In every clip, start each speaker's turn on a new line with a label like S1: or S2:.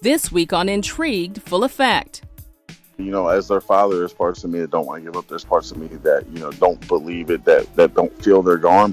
S1: This week on Intrigued, full effect.
S2: As their father, there's parts of me that don't want to give up. There's parts of me that, don't believe it, that don't feel they're gone.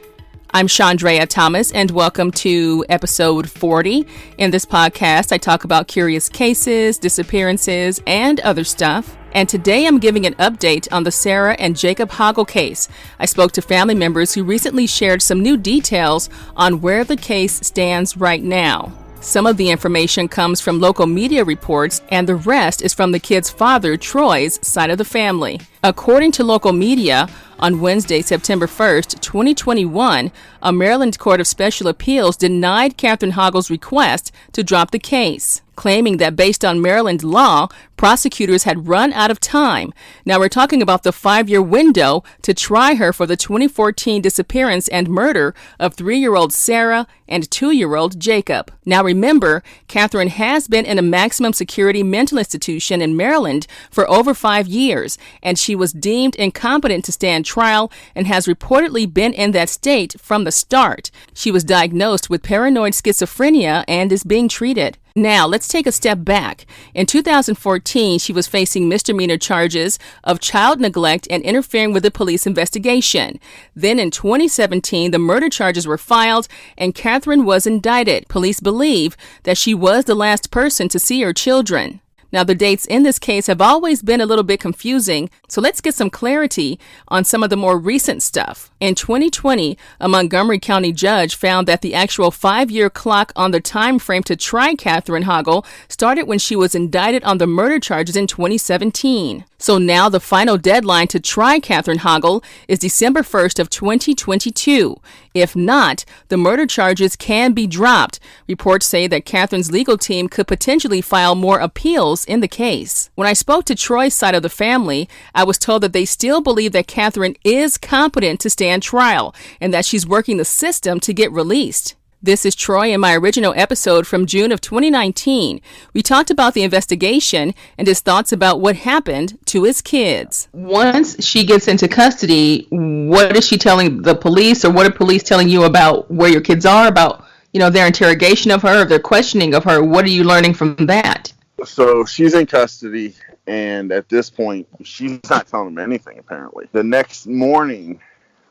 S1: I'm Chandrea Thomas, and welcome to episode 40. In this podcast, I talk about curious cases, disappearances, and other stuff. And today I'm giving an update on the Sarah and Jacob Hoggle case. I spoke to family members who recently shared some new details on where the case stands right now. Some of the information comes from local media reports, and the rest is from the kid's father, Troy's, side of the family. According to local media, on Wednesday, September 1st, 2021, a Maryland Court of Special Appeals denied Catherine Hoggle's request to drop the case, claiming that based on Maryland law, prosecutors had run out of time. Now we're talking about the 5-year window to try her for the 2014 disappearance and murder of 3-year-old Sarah and 2-year-old Jacob. Now remember, Catherine has been in a maximum security mental institution in Maryland for over 5 years, and she was deemed incompetent to stand trial and has reportedly been in that state from the start. She was diagnosed with paranoid schizophrenia and is being treated. Now, let's take a step back. In 2014, she was facing misdemeanor charges of child neglect and interfering with the police investigation. Then in 2017, the murder charges were filed and Catherine was indicted. Police believe that she was the last person to see her children. Now, the dates in this case have always been a little bit confusing, so let's get some clarity on some of the more recent stuff. In 2020, a Montgomery County judge found that the actual 5-year clock on the time frame to try Catherine Hoggle started when she was indicted on the murder charges in 2017. So now the final deadline to try Catherine Hoggle is December 1st of 2022. If not, the murder charges can be dropped. Reports say that Catherine's legal team could potentially file more appeals in the case. When I spoke to Troy's side of the family, I was told that they still believe that Catherine is competent to stand trial and that she's working the system to get released. This is Troy in my original episode from June of 2019. We talked about the investigation and his thoughts about what happened to his kids. Once she gets into custody, what is she telling the police, or what are police telling you about where your kids are, about, their interrogation of her, their questioning of her? What are you learning from that?
S2: So she's in custody, and at this point, she's not telling them anything, apparently. The next morning,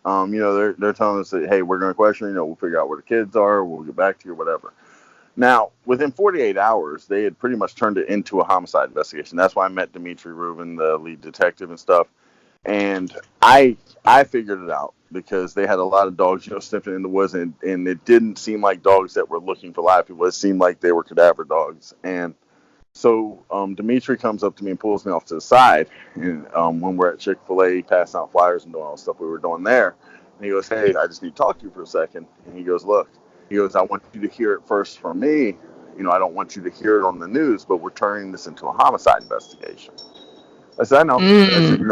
S2: they're telling us that, hey, we're going to question you, we'll figure out where the kids are, we'll get back to you, whatever. Now, within 48 hours, they had pretty much turned it into a homicide investigation. That's why I met Dimitri Rubin, the lead detective and stuff. And I figured it out because they had a lot of dogs, sniffing in the woods, and it didn't seem like dogs that were looking for live people. It seemed like they were cadaver dogs. And so Dimitri comes up to me and pulls me off to the side, and when we're at Chick-fil-A passing out flyers and doing all the stuff we were doing there, and he goes, hey, I just need to talk to you for a second. And he goes, look, I want you to hear it first from me. I don't want you to hear it on the news, but we're turning this into a homicide investigation. I said, I know.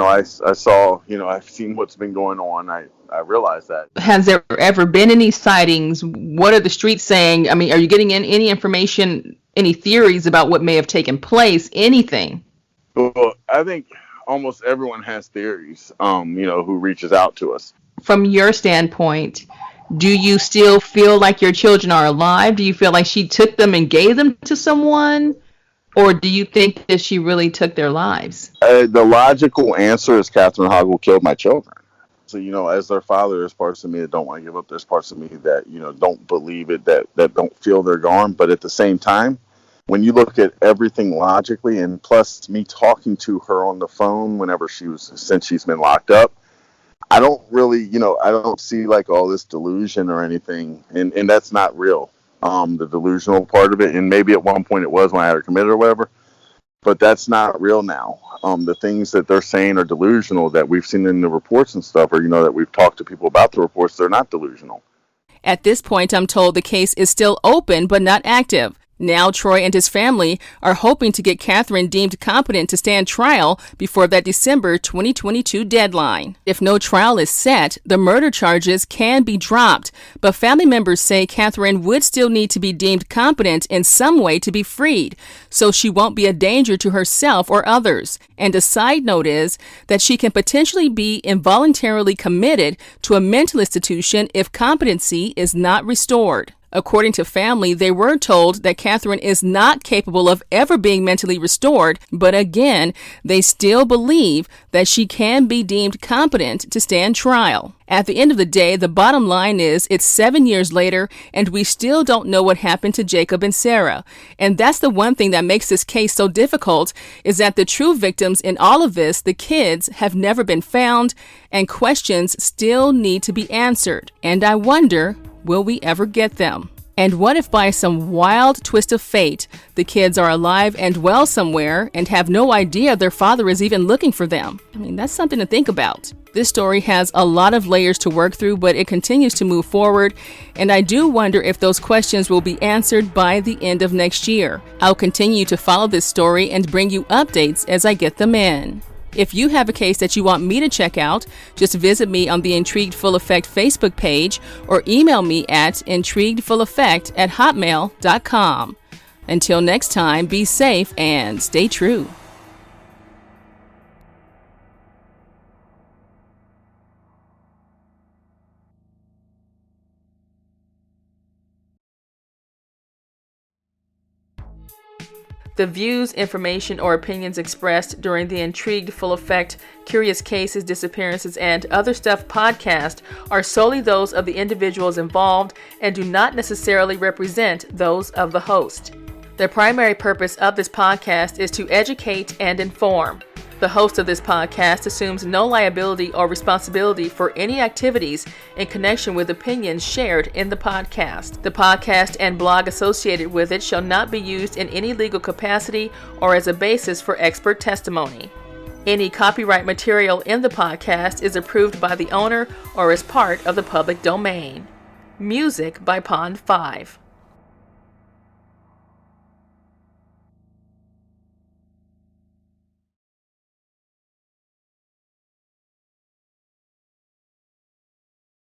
S2: I saw, I've seen what's been going on. I realized that.
S1: Has there ever been any sightings? What are the streets saying? I mean, are you getting any information, any theories about what may have taken place, anything?
S2: Well, I think almost everyone has theories, who reaches out to us.
S1: From your standpoint, do you still feel like your children are alive? Do you feel like she took them and gave them to someone? Or do you think that she really took their lives?
S2: The logical answer is Catherine Hoggle killed my children. So, as their father, there's parts of me that don't want to give up. There's parts of me that, don't believe it, that don't feel they're gone. But at the same time, when you look at everything logically, and plus me talking to her on the phone since she's been locked up, I don't really, I don't see like all this delusion or anything. And that's not real. The delusional part of it. And maybe at one point it was when I had her committed or whatever. But that's not real now. The things that they're saying are delusional that we've seen in the reports and stuff, or, that we've talked to people about the reports, they're not delusional. At this point, I'm told the case is still open but not active. Now, Troy and his family are hoping to get Catherine deemed competent to stand trial before that December 2022 deadline. If no trial is set, the murder charges can be dropped, but family members say Catherine would still need to be deemed competent in some way to be freed, so she won't be a danger to herself or others. And a side note is that she can potentially be involuntarily committed to a mental institution if competency is not restored.
S1: According to family, they were told that Catherine is not capable of ever being mentally restored, but again, they still believe that she can be deemed competent to stand trial. At the end of the day, the bottom line is it's 7 years later, and we still don't know what happened to Jacob and Sarah. And that's the one thing that makes this case so difficult, is that the true victims in all of this, the kids, have never been found, and questions still need to be answered. And I wonder, will we ever get them? And what if by some wild twist of fate, the kids are alive and well somewhere and have no idea their father is even looking for them? I mean, that's something to think about. This story has a lot of layers to work through, but it continues to move forward, and I do wonder if those questions will be answered by the end of next year. I'll continue to follow this story and bring you updates as I get them in. If you have a case that you want me to check out, just visit me on the Intrigued Full Effect Facebook page or email me at intriguedfulleffect@hotmail.com. Until next time, be safe and stay true. The views, information, or opinions expressed during the Intrigued Full Effect, Curious Cases, Disappearances, and Other Stuff podcast are solely those of the individuals involved and do not necessarily represent those of the host. The primary purpose of this podcast is to educate and inform. The host of this podcast assumes no liability or responsibility for any activities in connection with opinions shared in the podcast. The podcast and blog associated with it shall not be used in any legal capacity or as a basis for expert testimony. Any copyright material in the podcast is approved by the owner or is part of the public domain. Music by Pond 5.